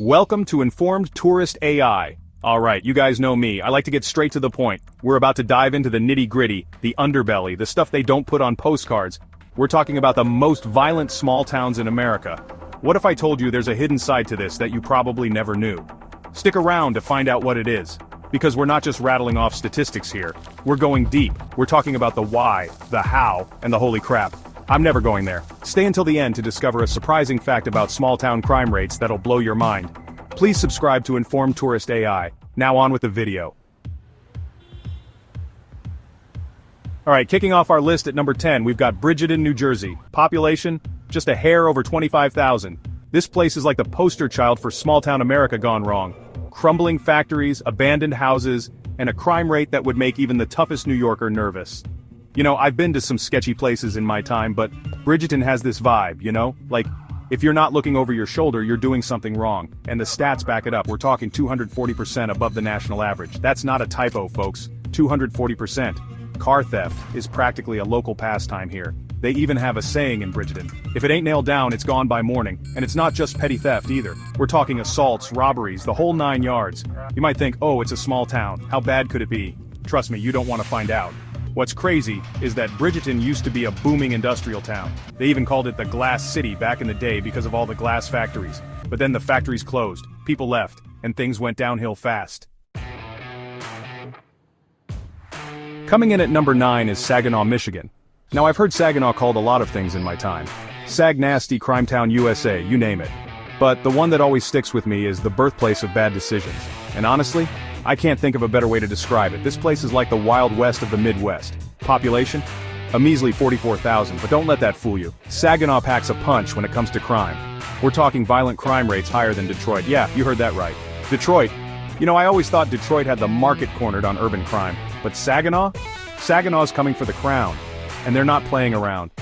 Welcome to Informed Tourist AI. Alright, you guys know me, I like to get straight to the point. We're about to dive into the nitty-gritty, the underbelly, the stuff they don't put on postcards. We're talking about the most violent small towns in America. What if I told you there's a hidden side to this that you probably never knew? Stick around to find out what it is. Because we're not just rattling off statistics here. We're going deep. We're talking about the why, the how, and the holy crap. I'm never going there. Stay until the end to discover a surprising fact about small-town crime rates that'll blow your mind. Please subscribe to Informed Tourist AI. Now on with the video. Alright, kicking off our list at number 10, we've got Bridgeton, New Jersey. Population? Just a hair over 25,000. This place is like the poster child for small-town America gone wrong. Crumbling factories, abandoned houses, and a crime rate that would make even the toughest New Yorker nervous. You know, I've been to some sketchy places in my time, but Bridgeton has this vibe, you know? Like, if you're not looking over your shoulder, you're doing something wrong. And the stats back it up. We're talking 240% above the national average. That's not a typo, folks. 240%. Car theft is practically a local pastime here. They even have a saying in Bridgeton. If it ain't nailed down, it's gone by morning. And it's not just petty theft either. We're talking assaults, robberies, the whole 9 yards. You might think, oh, it's a small town. How bad could it be? Trust me, you don't want to find out. What's crazy is that Bridgeton used to be a booming industrial town. They even called it the Glass City back in the day because of all the glass factories. But then the factories closed, people left, and things went downhill fast. Coming in at number 9 is Saginaw, Michigan. Now I've heard Saginaw called a lot of things in my time. Sag Nasty, Crime Town USA, you name it. But the one that always sticks with me is the birthplace of bad decisions. And honestly, I can't think of a better way to describe it. This place is like the Wild West of the Midwest. Population? A measly 44,000, but don't let that fool you. Saginaw packs a punch when it comes to crime. We're talking violent crime rates higher than Detroit. Yeah, you heard that right. Detroit. You know, I always thought Detroit had the market cornered on urban crime. But Saginaw? Saginaw's coming for the crown. And they're not playing around.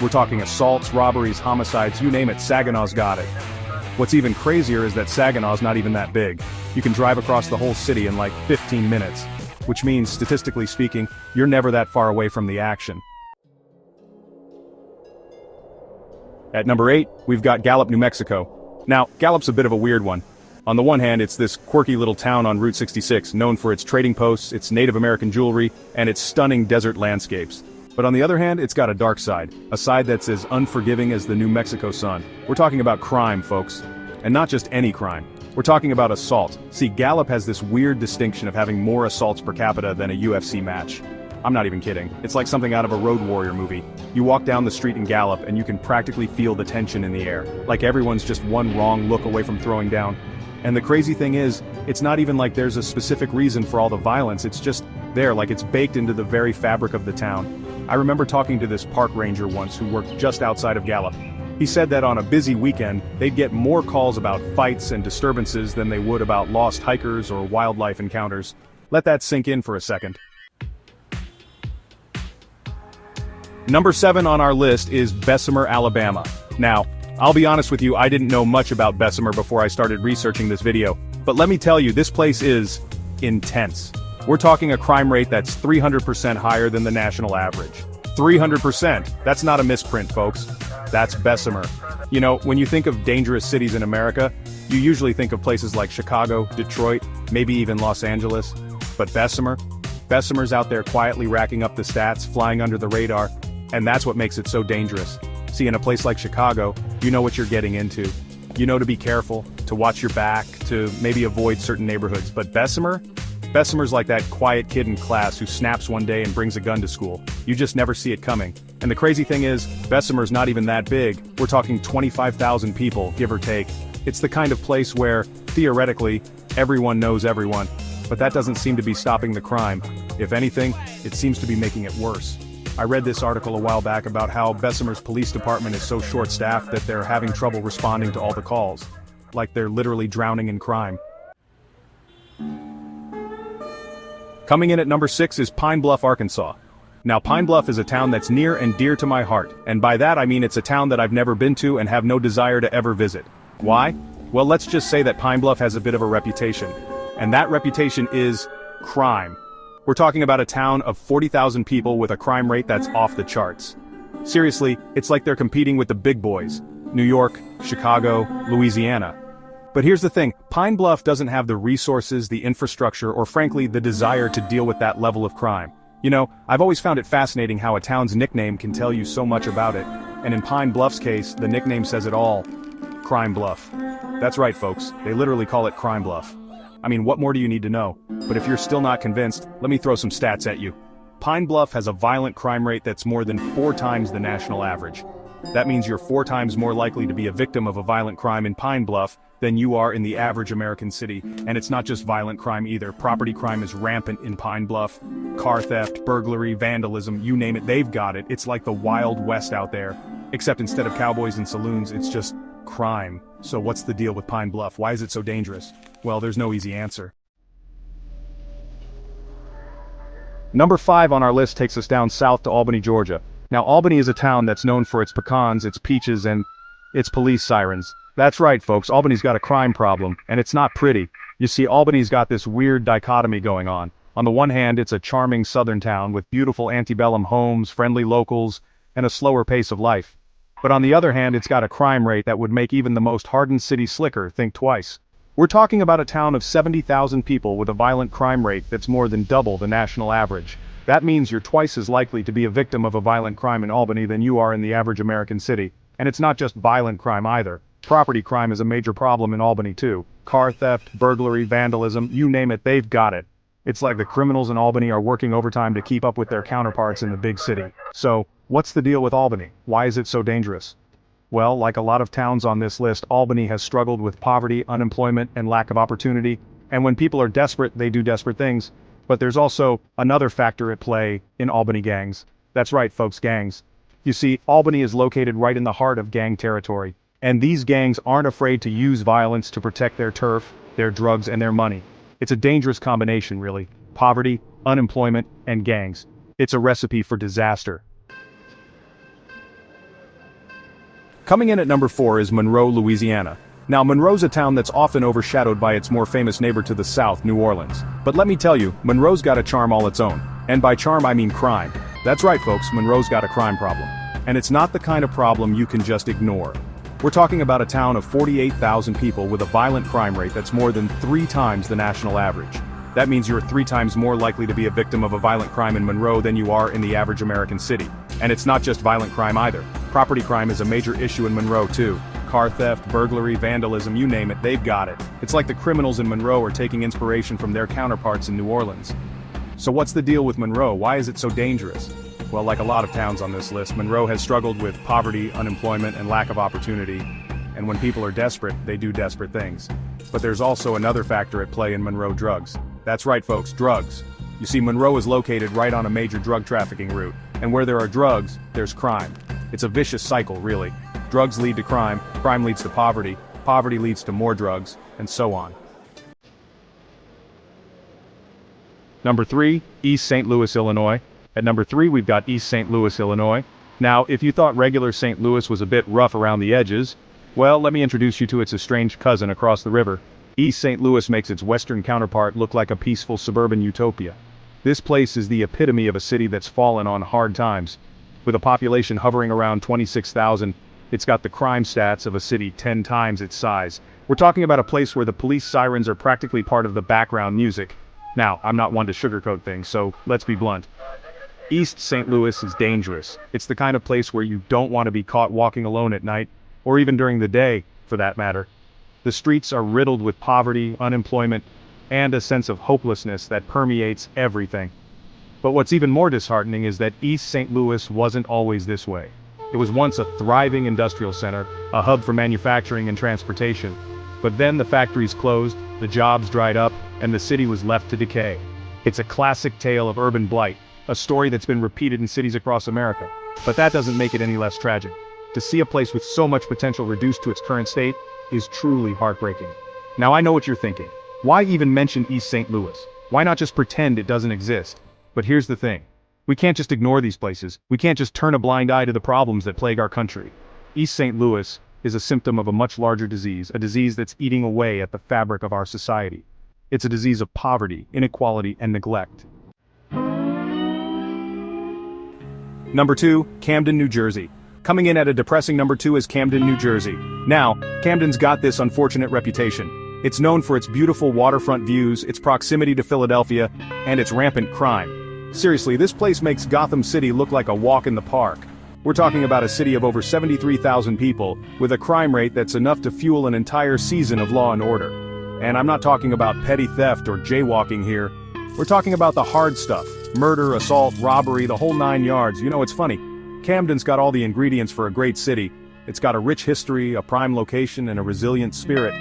We're talking assaults, robberies, homicides, you name it, Saginaw's got it. What's even crazier is that Saginaw's not even that big. You can drive across the whole city in like 15 minutes. Which means, statistically speaking, you're never that far away from the action. At number 8, we've got Gallup, New Mexico. Now, Gallup's a bit of a weird one. On the one hand, it's this quirky little town on Route 66, known for its trading posts, its Native American jewelry, and its stunning desert landscapes. But on the other hand, it's got a dark side, a side that's as unforgiving as the New Mexico sun. We're talking about crime, folks. And not just any crime. We're talking about assault. See, Gallup has this weird distinction of having more assaults per capita than a UFC match. I'm not even kidding. It's like something out of a Road Warrior movie. You walk down the street in Gallup and you can practically feel the tension in the air. Like everyone's just one wrong look away from throwing down. And the crazy thing is, it's not even like there's a specific reason for all the violence, it's just there, like it's baked into the very fabric of the town. I remember talking to this park ranger once who worked just outside of Gallup. He said that on a busy weekend, they'd get more calls about fights and disturbances than they would about lost hikers or wildlife encounters. Let that sink in for a second. Number 7 on our list is Bessemer, Alabama. Now, I'll be honest with you, I didn't know much about Bessemer before I started researching this video, but let me tell you, this place is intense. We're talking a crime rate that's 300% higher than the national average. 300%, that's not a misprint, folks. That's Bessemer. You know, when you think of dangerous cities in America, you usually think of places like Chicago, Detroit, maybe even Los Angeles. But Bessemer's out there quietly racking up the stats, flying under the radar, and that's what makes it so dangerous. See, in a place like Chicago, you know what you're getting into. You know to be careful, to watch your back, to maybe avoid certain neighborhoods. But Bessemer's like that quiet kid in class who snaps one day and brings a gun to school. You just never see it coming. And the crazy thing is, Bessemer's not even that big. We're talking 25,000 people, give or take. It's the kind of place where, theoretically, everyone knows everyone. But that doesn't seem to be stopping the crime. If anything, it seems to be making it worse. I read this article a while back about how Bessemer's police department is so short-staffed that they're having trouble responding to all the calls. Like they're literally drowning in crime. Coming in at number 6 is Pine Bluff, Arkansas. Now Pine Bluff is a town that's near and dear to my heart, and by that I mean it's a town that I've never been to and have no desire to ever visit. Why? Well, let's just say that Pine Bluff has a bit of a reputation. And that reputation is crime. We're talking about a town of 40,000 people with a crime rate that's off the charts. Seriously, it's like they're competing with the big boys. New York, Chicago, Louisiana. But here's the thing, Pine Bluff doesn't have the resources, the infrastructure, or frankly, the desire to deal with that level of crime. You know, I've always found it fascinating how a town's nickname can tell you so much about it. And in Pine Bluff's case, the nickname says it all. Crime Bluff. That's right, folks, they literally call it Crime Bluff. I mean, what more do you need to know? But if you're still not convinced, let me throw some stats at you. Pine Bluff has a violent crime rate that's more than 4 times the national average. That means you're 4 times more likely to be a victim of a violent crime in Pine Bluff than you are in the average American city. And it's not just violent crime either. Property crime is rampant in Pine Bluff. Car theft, burglary, vandalism, you name it, they've got it. It's like the Wild West out there. Except instead of cowboys and saloons, it's just crime. So what's the deal with Pine Bluff? Why is it so dangerous? Well, there's no easy answer. Number 5 on our list takes us down south to Albany, Georgia. Now, Albany is a town that's known for its pecans, its peaches, and its police sirens. That's right, folks, Albany's got a crime problem, and it's not pretty. You see, Albany's got this weird dichotomy going on. On the one hand, it's a charming southern town with beautiful antebellum homes, friendly locals, and a slower pace of life. But on the other hand, it's got a crime rate that would make even the most hardened city slicker think twice. We're talking about a town of 70,000 people with a violent crime rate that's more than double the national average. That means you're twice as likely to be a victim of a violent crime in Albany than you are in the average American city. And it's not just violent crime either. Property crime is a major problem in Albany too. Car theft, burglary, vandalism, you name it, they've got it. It's like the criminals in Albany are working overtime to keep up with their counterparts in the big city. So, what's the deal with Albany? Why is it so dangerous? Well, like a lot of towns on this list, Albany has struggled with poverty, unemployment, and lack of opportunity. And when people are desperate, they do desperate things. But there's also another factor at play in Albany gangs. That's right, folks, gangs. You see, Albany is located right in the heart of gang territory. And these gangs aren't afraid to use violence to protect their turf, their drugs, and their money. It's a dangerous combination, really. Poverty, unemployment, and gangs. It's a recipe for disaster. Coming in at number 4 is Monroe, Louisiana. Now, Monroe's a town that's often overshadowed by its more famous neighbor to the south, New Orleans. But let me tell you, Monroe's got a charm all its own. And by charm I mean crime. That's right, folks, Monroe's got a crime problem. And it's not the kind of problem you can just ignore. We're talking about a town of 48,000 people with a violent crime rate that's more than 3 times the national average. That means you're 3 times more likely to be a victim of a violent crime in Monroe than you are in the average American city. And it's not just violent crime either. Property crime is a major issue in Monroe too. Car theft, burglary, vandalism, you name it, they've got it. It's like the criminals in Monroe are taking inspiration from their counterparts in New Orleans. So what's the deal with Monroe? Why is it so dangerous? Well, like a lot of towns on this list, Monroe has struggled with poverty, unemployment, and lack of opportunity. And when people are desperate, they do desperate things. But there's also another factor at play in Monroe: drugs. That's right, folks, drugs. You see, Monroe is located right on a major drug trafficking route. And where there are drugs, there's crime. It's a vicious cycle, really. Drugs lead to crime, crime leads to poverty, poverty leads to more drugs, and so on. Number 3, East St. Louis, Illinois. At number 3, we've got East St. Louis, Illinois. Now, if you thought regular St. Louis was a bit rough around the edges, well, let me introduce you to its estranged cousin across the river. East St. Louis makes its western counterpart look like a peaceful suburban utopia. This place is the epitome of a city that's fallen on hard times. With a population hovering around 26,000, it's got the crime stats of a city 10 times its size. We're talking about a place where the police sirens are practically part of the background music. Now, I'm not one to sugarcoat things, so let's be blunt. East St. Louis is dangerous. It's the kind of place where you don't want to be caught walking alone at night, or even during the day, for that matter. The streets are riddled with poverty, unemployment, and a sense of hopelessness that permeates everything. But what's even more disheartening is that East St. Louis wasn't always this way. It was once a thriving industrial center, a hub for manufacturing and transportation. But then the factories closed, the jobs dried up, and the city was left to decay. It's a classic tale of urban blight, a story that's been repeated in cities across America. But that doesn't make it any less tragic. To see a place with so much potential reduced to its current state is truly heartbreaking. Now I know what you're thinking. Why even mention East St. Louis? Why not just pretend it doesn't exist? But here's the thing. We can't just ignore these places. We can't just turn a blind eye to the problems that plague our country. East St. Louis is a symptom of a much larger disease, a disease that's eating away at the fabric of our society. It's a disease of poverty, inequality, and neglect. Number 2, Camden, New Jersey. Coming in at a depressing number 2 is Camden, New Jersey. Now, Camden's got this unfortunate reputation. It's known for its beautiful waterfront views, its proximity to Philadelphia, and its rampant crime. Seriously, this place makes Gotham City look like a walk in the park. We're talking about a city of over 73,000 people, with a crime rate that's enough to fuel an entire season of Law and Order. And I'm not talking about petty theft or jaywalking here. We're talking about the hard stuff. Murder, assault, robbery, the whole 9 yards. You know, it's funny. Camden's got all the ingredients for a great city. It's got a rich history, a prime location, and a resilient spirit.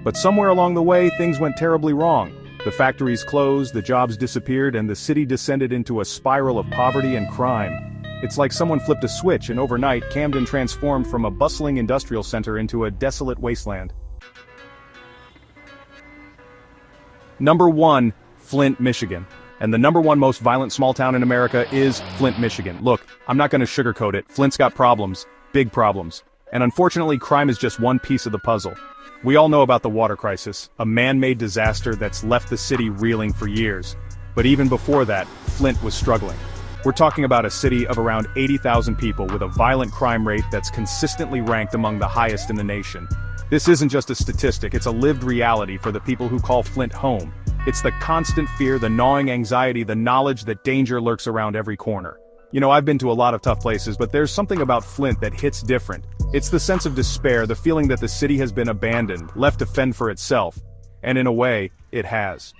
But somewhere along the way, things went terribly wrong. The factories closed, the jobs disappeared, and the city descended into a spiral of poverty and crime. It's like someone flipped a switch and overnight, Camden transformed from a bustling industrial center into a desolate wasteland. Number 1, Flint, Michigan. And the number 1 most violent small town in America is Flint, Michigan. Look, I'm not gonna sugarcoat it. Flint's got problems, big problems. And unfortunately, crime is just one piece of the puzzle. We all know about the water crisis, a man-made disaster that's left the city reeling for years. But even before that, Flint was struggling. We're talking about a city of around 80,000 people with a violent crime rate that's consistently ranked among the highest in the nation. This isn't just a statistic, it's a lived reality for the people who call Flint home. It's the constant fear, the gnawing anxiety, the knowledge that danger lurks around every corner. You know, I've been to a lot of tough places, but there's something about Flint that hits different. It's the sense of despair, the feeling that the city has been abandoned, left to fend for itself. And in a way, it has.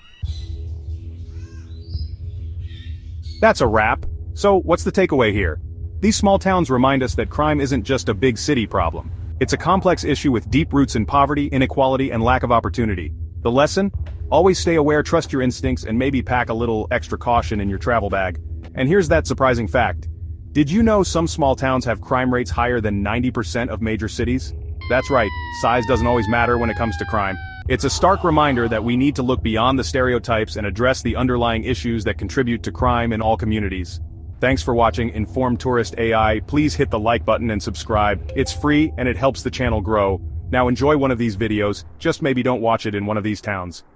That's a wrap. So, what's the takeaway here? These small towns remind us that crime isn't just a big city problem. It's a complex issue with deep roots in poverty, inequality, and lack of opportunity. The lesson? Always stay aware, trust your instincts, and maybe pack a little extra caution in your travel bag. And here's that surprising fact. Did you know some small towns have crime rates higher than 90% of major cities? That's right, size doesn't always matter when it comes to crime. It's a stark reminder that we need to look beyond the stereotypes and address the underlying issues that contribute to crime in all communities. Thanks for watching Informed Tourist AI. Please hit the like button and subscribe. It's free and it helps the channel grow. Now enjoy one of these videos, just maybe don't watch it in one of these towns.